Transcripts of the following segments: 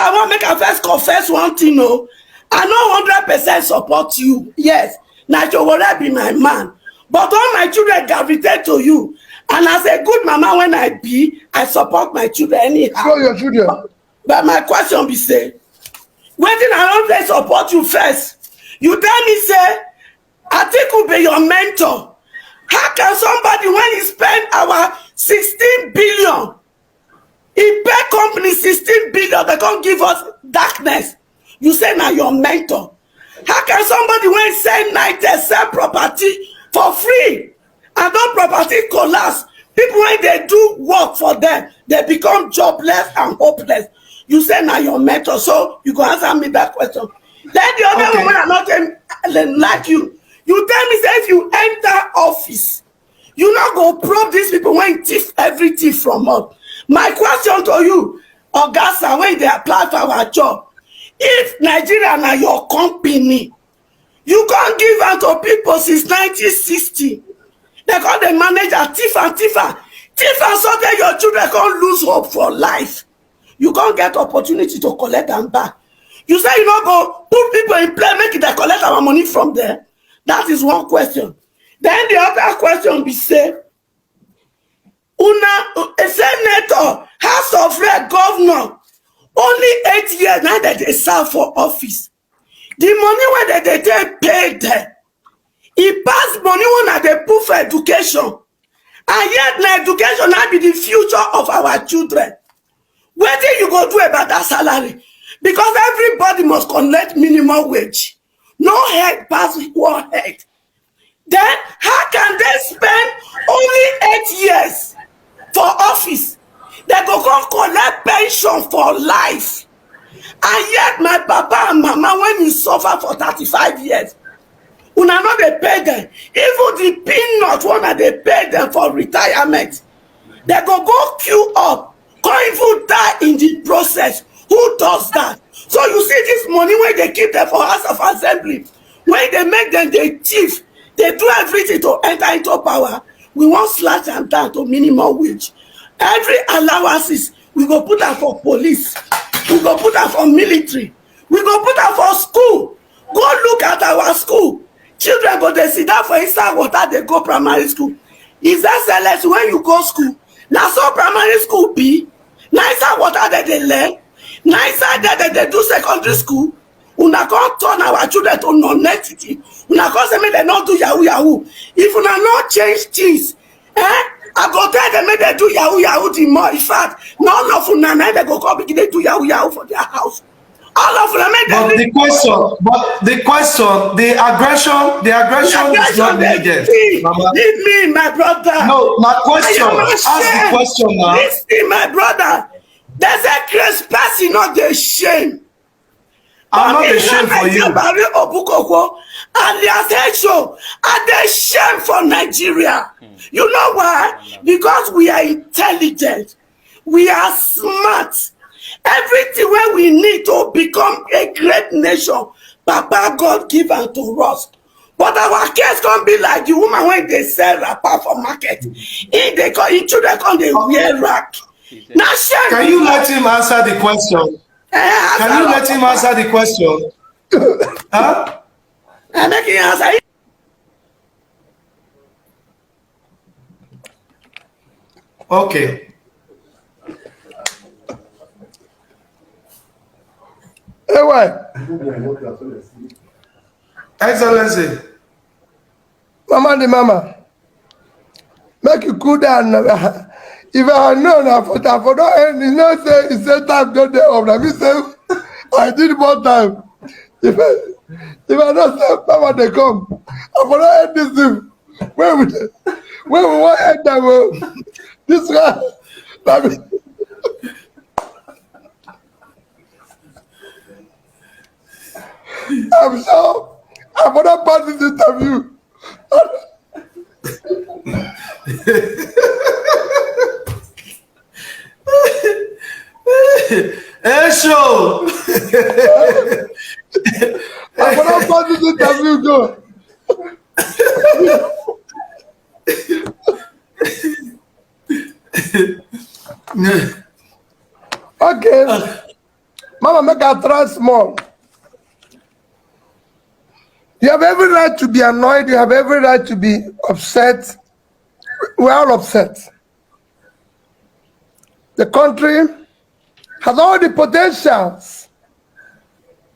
I want to make a first confess one thing. No, I know 100% support you. Yes, Najowore be my man. But all my children gravitate to you. And as a good mama, when I support my children anyhow. So your children. But my question be say, wetin I don dey support you first? You tell me say, Atiku be your mentor. How can somebody when he spend our 16 billion, he pay company 16 billion, they can't give us darkness? You say na your mentor. How can somebody when sell night sell property for free and that property collapse? People when they do work for them, they become jobless and hopeless. You say na your mentor, so you go answer me that question. Then the other woman are not like you. You tell me say if you enter office, you not go probe these people when thief everything from us. My question to you, Augusta, when they apply for our job, if Nigeria na your company, you can't give out to people since 1960. They call the manager thief and so that your children can't lose hope for life. You can't get opportunity to collect them back. You say you not go put people in play, make it they collect our money from there. That is one question. Then the other question be say, a senator, House of Rep, governor, only 8 years now that they serve for office. The money where they pay them, it pass money when they put for education. And yet na education now be the future of our children. What do you go do about that salary? Because everybody must collect minimum wage. No head pass one head. Then how can they spend only 8 years for office? They go come collect pension for life. And yet my papa and mama, when you suffer for 35 years, una no dey pay them. Even the peanut one they pay them for retirement. They go queue up, go even die in the process. Who does that? So you see this money when they keep them for House of Assembly, when they make them they thief, they do everything to enter into power. We want slash them down to minimum wage. Every allowances, we go put them for police. We go put them for military. We go put them for school. Go look at our school. Children go they sit down for inside water, they go primary school. Is that sellers when you go school? Now so primary school be. Now inside water that they learn. Now inside that they do secondary school. Una can't turn our children to non-entity. Una can't say me they not do yahoo yahoo. If una not change things, I go tell them make they do yahoo yahoo the more. In fact, none of una they go come begin they do yahoo yahoo for their house. All of them make them. But the aggression is not needed. Leave me, my brother. No, my question. Ask the question now. Listen, my brother. There's a crazy person, not the shame. I'm not ashamed for you. And they shame for Nigeria. You know why? Because we are intelligent. We are smart. Everything where we need to become a great nation, Papa God give unto us. But our case can be like the woman when they sell wrapper for market. If they come into the come, they wear rack. Now, can you let him answer the question? Can you let him answer the question? Huh? I make him answer. Okay. Hey, what? Excellency. Mama. Make you cool down. If I had known, I for don't end. You know, say it's a time don't they up. Let me say, I did more time. If I don't say, Mama, they come. I for don't end this thing. Where we want to end that? This guy. I'm sure I'm gonna pass this interview. Hey, show. I'm gonna pass this interview, go. Okay. Mama, make a try small. You have every right to be annoyed. You have every right to be upset. We're all upset. The country has all the potentials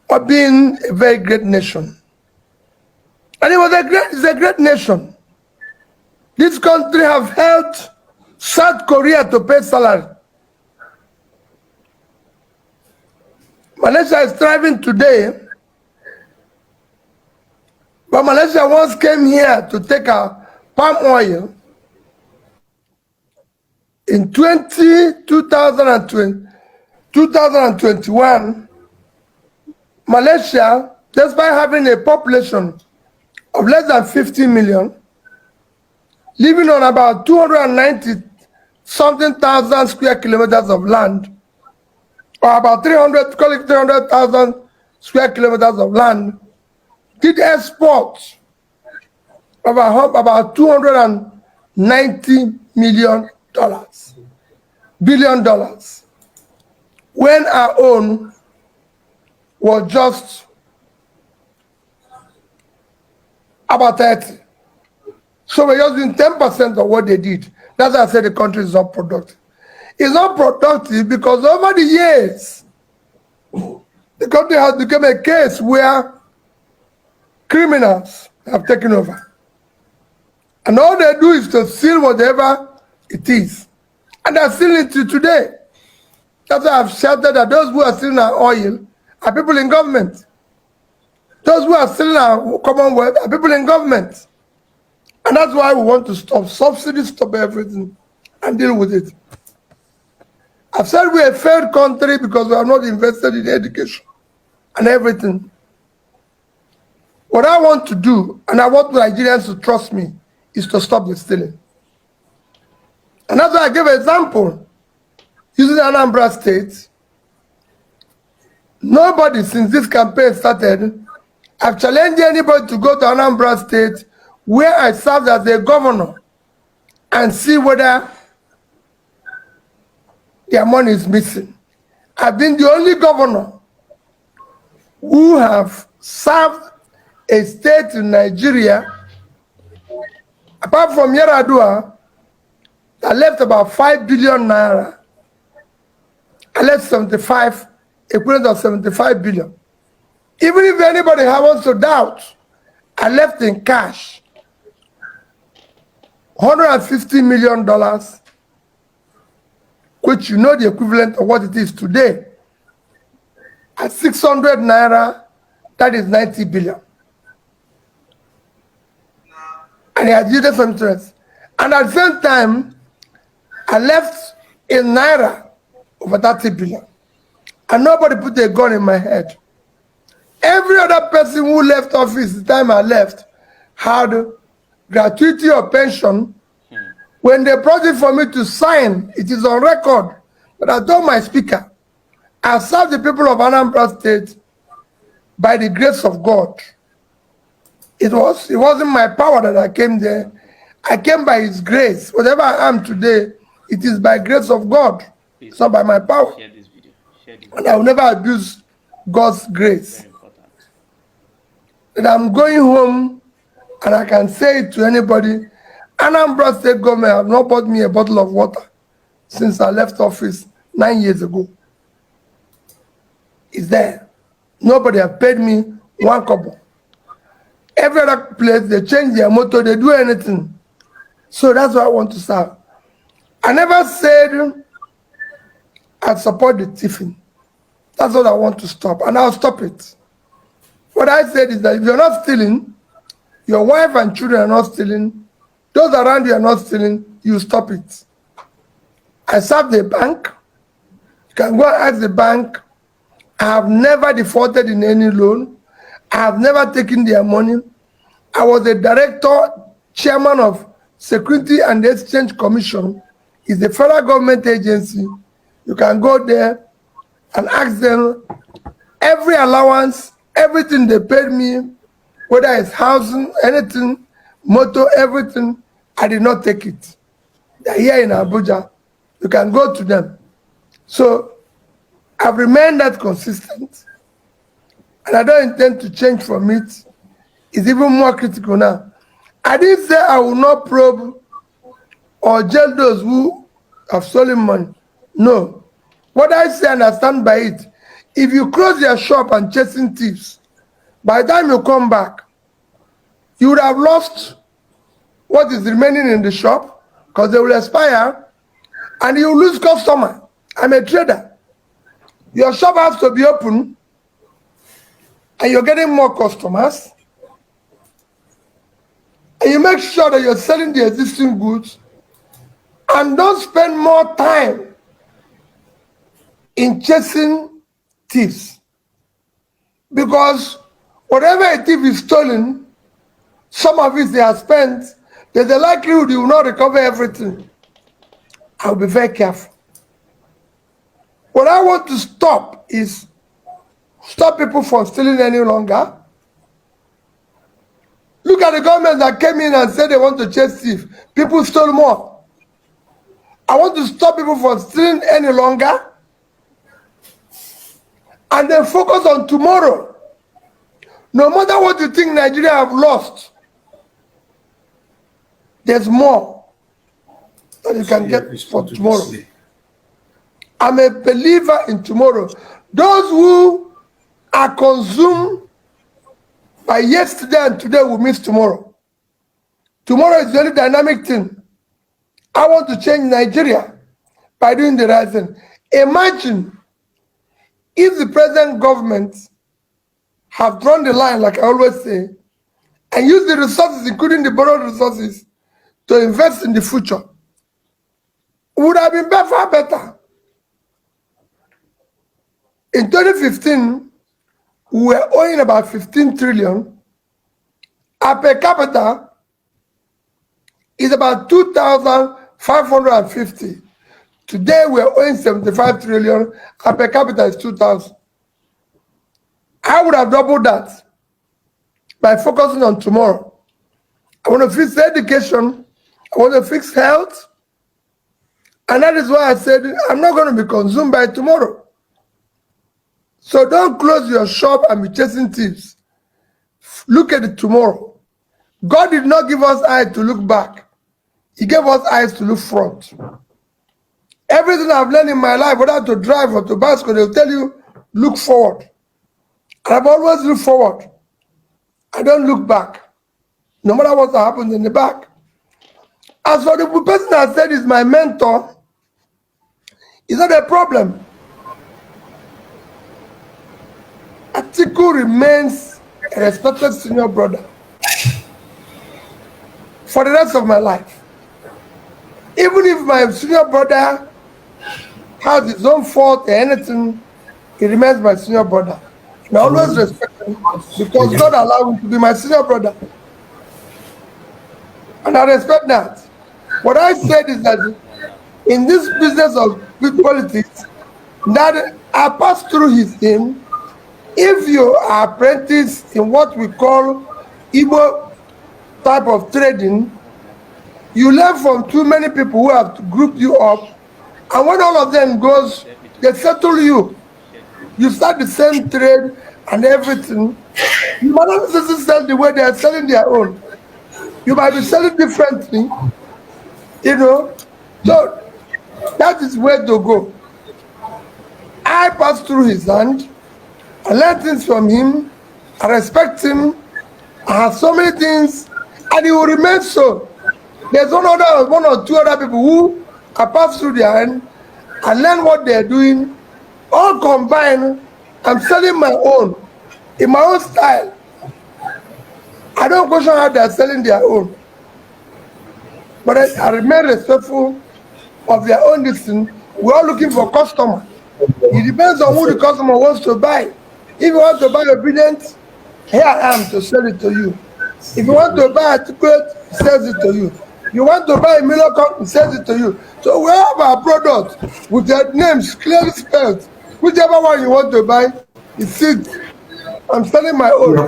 of being a very great nation. And it's a great nation. This country have helped South Korea to pay salary. Malaysia is thriving today, but Malaysia once came here to take our palm oil in 2021. Malaysia, despite having a population of less than 50 million, living on about 290 something thousand square kilometers of land, or about 300,000 square kilometers of land, did export about $290 billion, when our own was just about 30. So we're just doing 10% of what they did. That's why I said the country is not productive. It's not productive because over the years, the country has become a case where criminals have taken over. And all they do is to steal whatever it is. And they're stealing it today. That's why I've shouted that those who are stealing our oil are people in government. Those who are stealing our commonwealth are people in government. And that's why we want to stop subsidies, stop everything, and deal with it. I've said we're a failed country because we are not invested in education and everything. What I want to do, and I want Nigerians to trust me, is to stop the stealing. And that's why I gave an example. Using Anambra State, nobody since this campaign started, I've challenged anybody to go to Anambra State where I served as a governor and see whether their money is missing. I've been the only governor who have served a state in Nigeria, apart from Yaradua, that left about 5 billion naira. I left 75, equivalent of 75 billion. Even if anybody wants to doubt, I left in cash $150 million, which you know the equivalent of what it is today. At 600 naira, that is 90 billion. And he had yielded some interest. And at the same time, I left in naira over 30 billion. And nobody put a gun in my head. Every other person who left office the time I left had gratuity or pension. When they brought it for me to sign, it is on record. But I told my speaker, I served the people of Anambra State by the grace of God. It wasn't my power that I came there. I came by His grace. Whatever I am today, it is by grace of God. It's not by my power. Share this video. Share this video. And I will never abuse God's grace. And I'm going home, and I can say it to anybody. Anambra State government have not bought me a bottle of water since I left office 9 years ago. It's there. Nobody have paid me one kobo. Every other place, they change their motto, they do anything. So that's why I want to serve. I never said I support the thieving. That's what I want to stop, and I'll stop it. What I said is that if you're not stealing, your wife and children are not stealing, those around you are not stealing, you stop it. I serve the bank. You can go and ask the bank. I have never defaulted in any loan. I have never taken their money. I was the director, chairman of Security and Exchange Commission. It's a federal government agency. You can go there and ask them every allowance, everything they paid me, whether it's housing, anything, motor, everything, I did not take it. They're here in Abuja. You can go to them. So I've remained that consistent, and I don't intend to change from it. It's even more critical now. I didn't say I will not probe or jail those who have stolen money. No. What I say and I stand by it, if you close your shop and chasing thieves, by the time you come back, you would have lost what is remaining in the shop because they will expire and you lose customer. I'm a trader. Your shop has to be open and you're getting more customers. And you make sure that you're selling the existing goods and don't spend more time in chasing thieves. Because whatever a thief is stolen, some of it they have spent, there's a likelihood you will not recover everything. I'll be very careful. What I want to stop is stop people from stealing any longer. Look at the government that came in and said they want to chase thieves. People stole more. I want to stop people from stealing any longer and then focus on tomorrow. No matter what you think Nigeria have lost, there's more that you can get for tomorrow. I'm a believer in tomorrow. Those who are consumed by yesterday and today will miss tomorrow. Tomorrow is the only dynamic thing. I want to change Nigeria by doing the right thing. Imagine if the present government have drawn the line, like I always say, and use the resources, including the borrowed resources, to invest in the future. It would have been far better. In 2015, we were owing about 15 trillion. Our per capita is about 2,550. Today, we are owing 75 trillion. Our per capita is 2,000. I would have doubled that by focusing on tomorrow. I want to fix education. I want to fix health. And that is why I said I'm not going to be consumed by tomorrow. So don't close your shop and be chasing thieves. Look at it tomorrow. God did not give us eyes to look back. He gave us eyes to look front. Everything I've learned in my life, whether to drive or to bicycle, they'll tell you, look forward. And I've always looked forward. I don't look back, no matter what happens in the back. As for the person I said is my mentor, it's not a problem. Atiku remains a respected senior brother for the rest of my life. Even if my senior brother has his own fault or anything, he remains my senior brother. I always respect him because God allowed him to be my senior brother. And I respect that. What I said is that in this business of politics, that I pass through him. If you are apprenticed in what we call Igbo type of trading, you learn from too many people who have to group you up, and when all of them goes, they settle you. You start the same trade and everything. You might not necessarily sell the way they are selling their own. You might be selling differently, you know. So that is where to go. I pass through his hand. I learn things from him. I respect him. I have so many things, and he will remain so. There's one or two other people who I pass through their hand. I learn what they're doing. All combined, I'm selling my own, in my own style. I don't question how they're selling their own. But I remain respectful of their own distance. We're all looking for customers. It depends on who the customer wants to buy. If you want to buy obedience, here I am to sell it to you. If you want to buy a ticket, he sells it to you. You want to buy a Milocom, he sells it to you. So we have our product with their names clearly spelled. Whichever one you want to buy, it's it. I'm selling my own.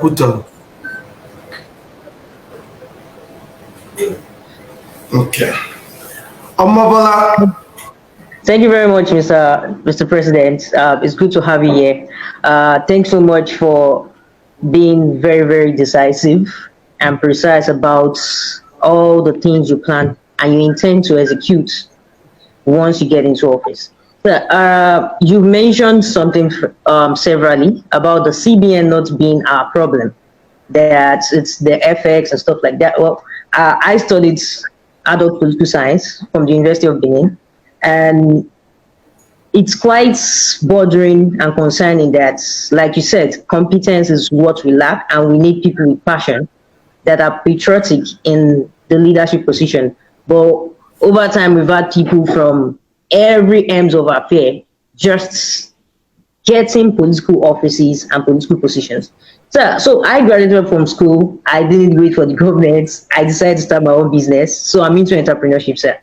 Okay. Omobola, Thank you very much, Mr. President. It's good to have you here. Thanks so much for being very, very decisive and precise about all the things you plan and you intend to execute once you get into office. You mentioned something severally about the CBN not being our problem, that it's the FX and stuff like that. Well, I studied adult political science from the University of Benin, and it's quite bothering and concerning that, like you said, competence is what we lack, and we need people with passion that are patriotic in the leadership position. But over time, we've had people from every ends of our affair just getting political offices and political positions. So I graduated from school. I didn't wait for the government. I decided to start my own business. So I'm into entrepreneurship, sir.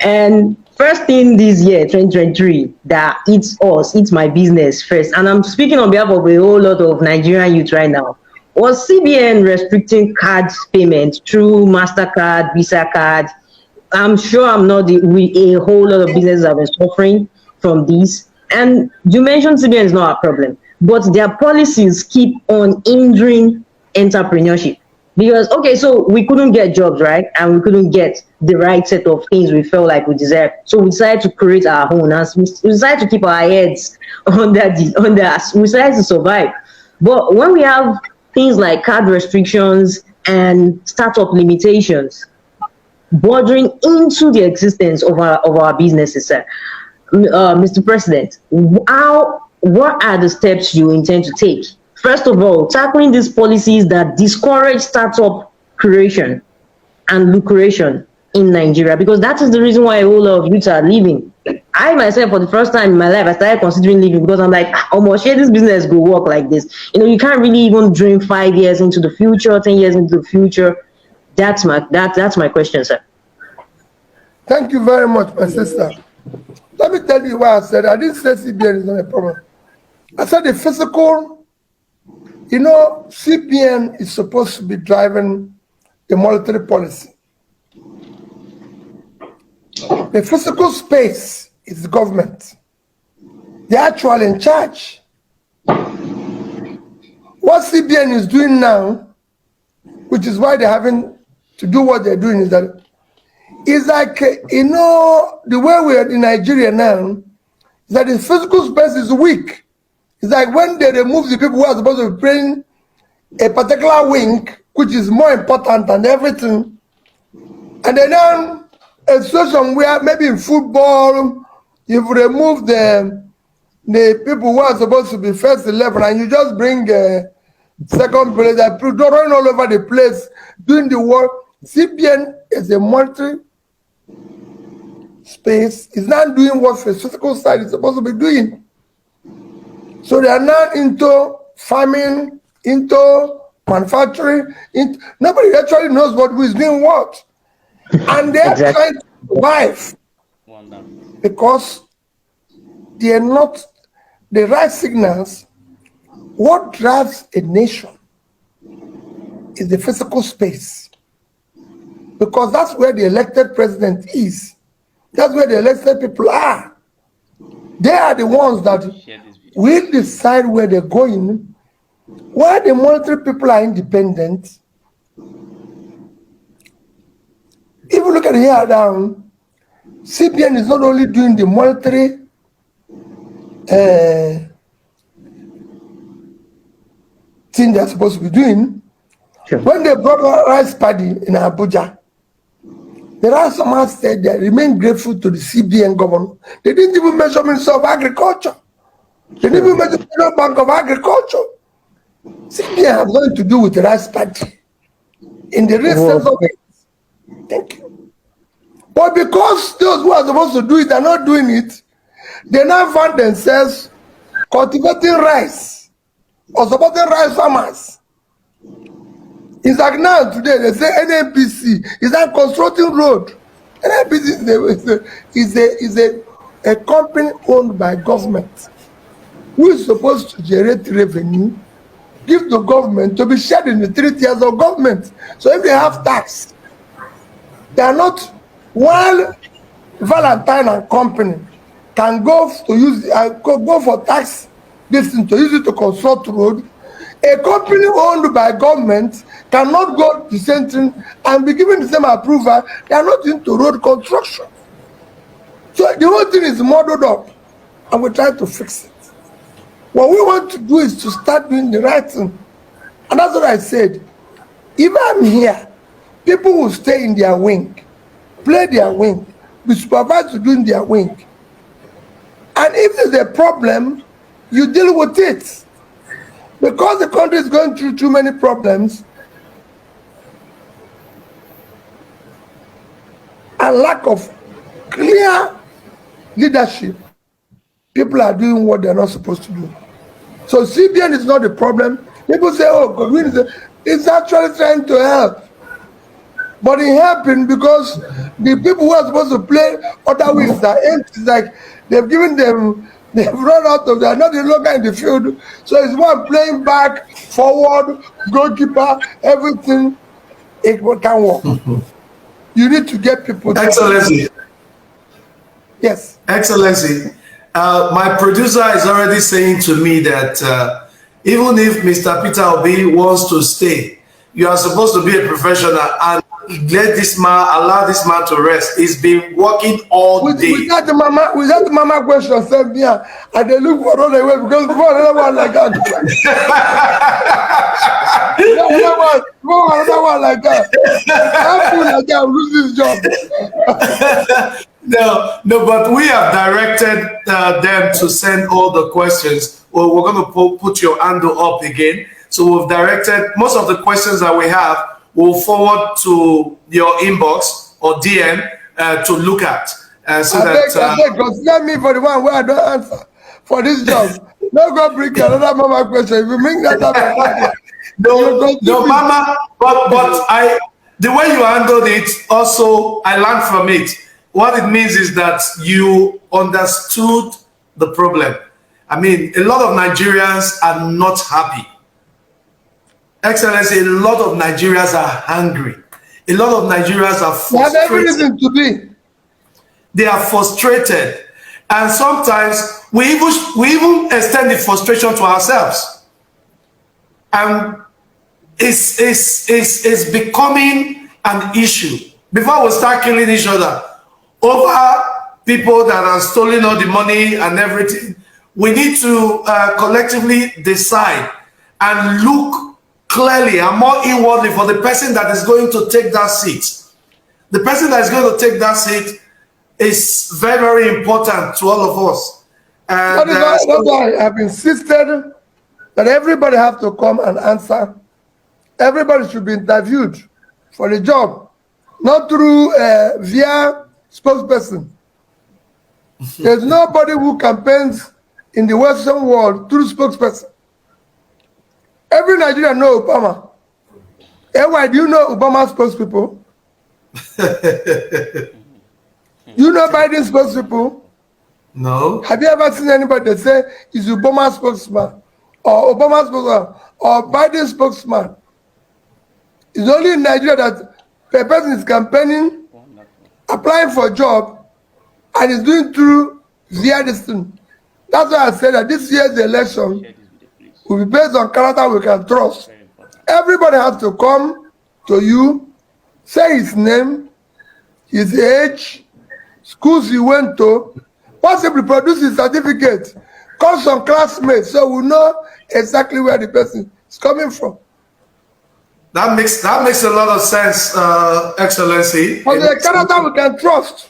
And first thing this year, 2023, that it's my business first. And I'm speaking on behalf of a whole lot of Nigerian youth right now. Was CBN restricting card payment through MasterCard, Visa card? I'm sure I'm not a whole lot of businesses have been suffering from this. And you mentioned CBN is not a problem, but their policies keep on hindering entrepreneurship. Because, okay, so we couldn't get jobs, right? And we couldn't get the right set of things we felt like we deserved. So we decided to create our own. And we decided to keep our heads under us. We decided to survive. But when we have things like card restrictions and startup limitations bordering into the existence of our businesses, Mr. President, what are the steps you intend to take? First of all, tackling these policies that discourage startup creation and lucration in Nigeria, because that is the reason why a whole lot of youths are leaving. I myself, for the first time in my life, I started considering leaving because I'm like, almost share this business go work like this. You know, you can't really even dream 5 years into the future, 10 years into the future. That's my question, sir. Thank you very much, my sister. Let me tell you why I said I didn't say CBN is not a problem. I said the physical, CBN is supposed to be driving the monetary policy. The physical space is the government. They're actually in charge. What CBN is doing now, which is why they're having to do what they're doing, is that it's like, the way we are in Nigeria now, is that the physical space is weak. It's like when they remove the people who are supposed to bring a particular wing, which is more important than everything, and then a situation where maybe in football, you've removed the people who are supposed to be first 11 and you just bring second place, that people run all over the place doing the work. CBN is a monetary space, is not doing what the physical side is supposed to be doing. So they are not into farming, into manufacturing. Nobody actually knows what who is doing what. And they are trying to survive because they are not the right signals. What drives a nation is the physical space, because that's where the elected president is. That's where the elected people are. They are the ones that will decide where they're going. While the monetary people are independent, if you look at here down, CBN is not only doing the monetary thing they're supposed to be doing. Sure. When they brought a rice paddy in Abuja, there are some who said they remain grateful to the CBN governor. They didn't even mention Minister of Agriculture. They didn't even mention the Bank of Agriculture. CBN has nothing to do with the rice paddy in the real sense of it. Thank you. But because those who are supposed to do it are not doing it, they now find themselves cultivating rice or supporting rice farmers. It's like now today they say NNPC is not constructing road. NNPC is a company owned by government who is supposed to generate revenue, give the government to be shared in the 3 tiers of government. So if they have tax, they are not, while Valentine and company can go to use go for tax this thing to use it to construct road. A company owned by government cannot go the same thing and be given the same approval. They are not into road construction. So the whole thing is muddled up, and we're trying to fix it. What we want to do is to start doing the right thing. And that's what I said. If I'm here, people will stay in their wing, play their wing, be supervised to do their wing. And if there's a problem, you deal with it. Because the country is going through too many problems and lack of clear leadership, people are doing what they're not supposed to do. So CBN is not the problem. People say, oh, God, it's actually trying to help. But it happened because the people who are supposed to play other wings are empty. It's like they've run out of, they're not no longer in the field. So it's one playing back, forward, goalkeeper, everything. It can work. You need to get people. Excellency. Yes. Excellency, my producer is already saying to me that even if Mr. Peter Obi wants to stay, you are supposed to be a professional and let this man, allow this man to rest. He's been working all day. Without the mama question, said yeah, and they look for another way because before another one like that. Another one like that. I feel like I lose this job. No, but we have directed them to send all the questions. Well, we're going to put your handle up again. So we've directed most of the questions that we have. We'll forward to your inbox or DM to look at. So I consider me for the one where I don't answer for this job. No, go bring another mama question. If you bring that up, no, mama. But the way you handled it, also I learned from it. What it means is that you understood the problem. I mean, a lot of Nigerians are not happy. Excellency, a lot of Nigerians are hungry. A lot of Nigerians are frustrated. They have every reason to be. They are frustrated. And sometimes we even extend the frustration to ourselves. And it's becoming an issue. Before we start killing each other over people that are stealing all the money and everything, we need to collectively decide and look clearly and more inwardly for the person that is going to take that seat. The person that is going to take that seat is very, very important to all of us. And that's why I've insisted that everybody have to come and answer. Everybody should be interviewed for the job, not through via spokesperson. There's nobody who campaigns in the Western world through spokesperson. Every Nigerian knows Obama. And why do you know Obama's spokespeople? You know Biden's spokespeople? No. Have you ever seen anybody that say is Obama's spokesman or Obama's spokesman or Biden's spokesman? It's only in Nigeria that the person is campaigning, applying for a job, and is doing through via this thing. That's why I said that this year's election will be based on character we can trust. Everybody has to come to you, say his name, his age, schools he went to, possibly produce his certificate, call some classmates so we know exactly where the person is coming from. That makes a lot of sense, Excellency. For the character we can trust.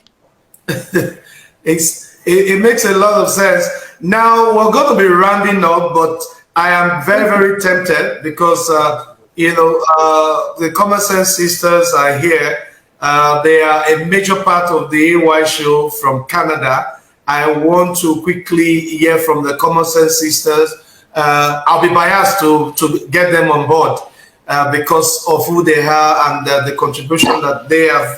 It makes a lot of sense. Now we're going to be rounding up, but I am very, very tempted because the Common Sense Sisters are here. They are a major part of the AY show from Canada. I want to quickly hear from the Common Sense Sisters. I'll be biased to get them on board because of who they are and the contribution that they have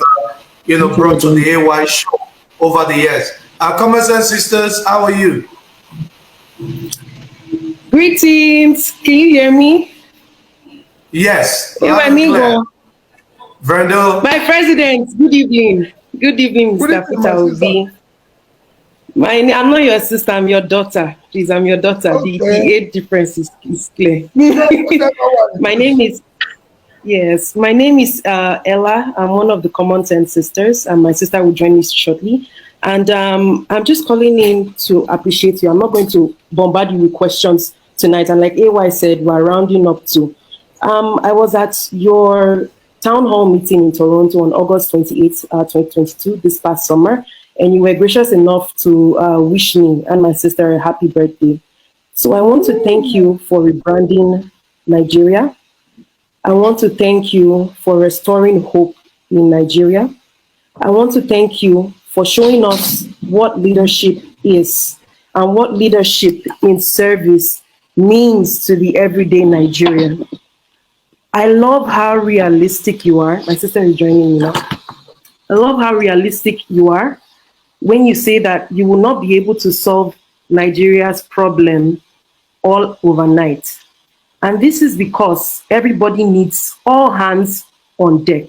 brought to the AY show over the years. Common Sense Sisters, how are you? Greetings. Can you hear me? Yes. You amigo. Brando. My president. Good evening. Good evening, Mr. Peter Obi. I'm not your sister, I'm your daughter. Please, I'm your daughter. The Okay. age difference is clear. Whatever one. My name is Yes, my name is Ella. I'm one of the Common Sense sisters, and my sister will join me shortly. And I'm just calling in to appreciate you. I'm not going to bombard you with questions tonight. And like AY said, we're rounding up to. I was at your town hall meeting in Toronto on August 28th, 2022, this past summer, and you were gracious enough to wish me and my sister a happy birthday. So I want to thank you for rebranding Nigeria. I want to thank you for restoring hope in Nigeria. I want to thank you for showing us what leadership is and what leadership in service means to the everyday Nigerian. I love how realistic you are. My sister is joining me now. I love how realistic you are when you say that you will not be able to solve Nigeria's problem all overnight. And this is because everybody needs all hands on deck.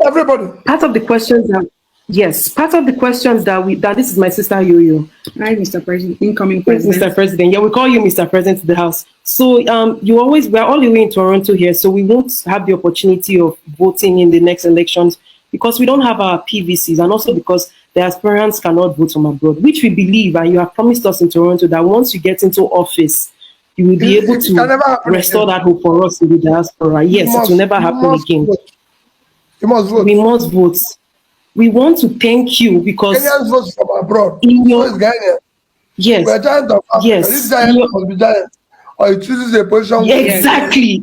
Everybody. Part of the questions that this is my sister Yo-Yo. Hi, Mr. President, incoming Yes, president. Mr. President. Yeah, we call you Mr. President to the House. So we're all the way in Toronto here, so we won't have the opportunity of voting in the next elections because we don't have our PVCs, and also because the aspirants cannot vote from abroad, which we believe, and you have promised us in Toronto that once you get into office, you will be able to restore that hope for us in the diaspora. Yes, it will never happen again. You must vote. We must vote. We want to thank you because Kenyans vote from abroad. in So your is Ghana. yes, We're giant of Africa. yes, This giant must be giant. Or it chooses a position. exactly.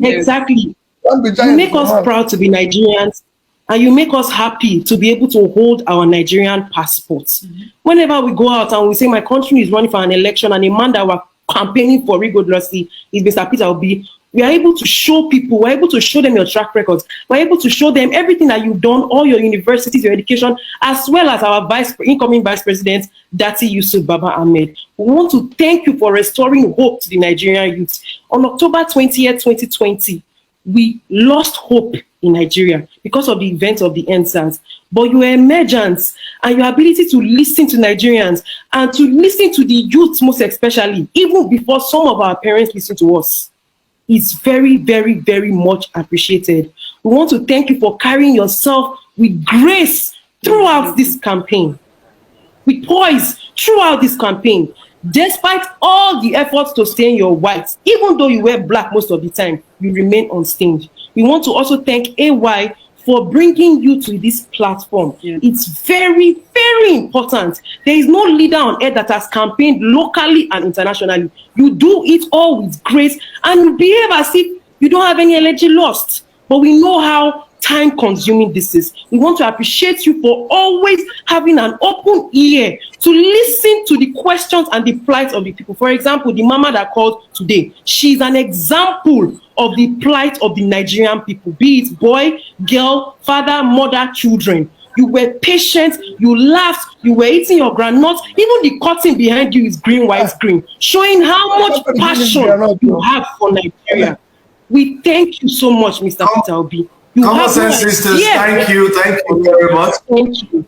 Don't be You giant make for us man. proud to be Nigerians, and you make us happy to be able to hold our Nigerian passports. Whenever we go out and we say my country is running for an election, and a man that we're campaigning for rigorously is Mr. Peter Obi, we are able to show people, we're able to show them your track records, we're able to show them everything that you've done, all your universities, your education, as well as our incoming Vice President, Dati Yusuf Baba Ahmed. We want to thank you for restoring hope to the Nigerian youth. On October 20th, 2020, we lost hope in Nigeria because of the events of the EndSARS. But your emergence and your ability to listen to Nigerians and to listen to the youth most especially, even before some of our parents listen to us, is very, very, very much appreciated. We want to thank you for carrying yourself with grace throughout this campaign, with poise throughout this campaign. Despite all the efforts to stain your white, even though you wear black most of the time, you remain unstained. We want to also thank AY for bringing you to this platform. Yeah. It's very, very important. There is no leader on earth that has campaigned locally and internationally. You do it all with grace, and you behave as if you don't have any energy lost. But we know how time-consuming this is. We want to appreciate you for always having an open ear to listen to the questions and the plight of the people. For example, the mama that called today, she's an example of the plight of the Nigerian people, be it boy, girl, father, mother, children. You were patient, you laughed, you were eating your groundnuts. Even the curtain behind you is green, white, green, showing how much passion you have for Nigeria. We thank you so much, Mr. Peter Obi. Common Sense sisters, thank you very much. Thank you.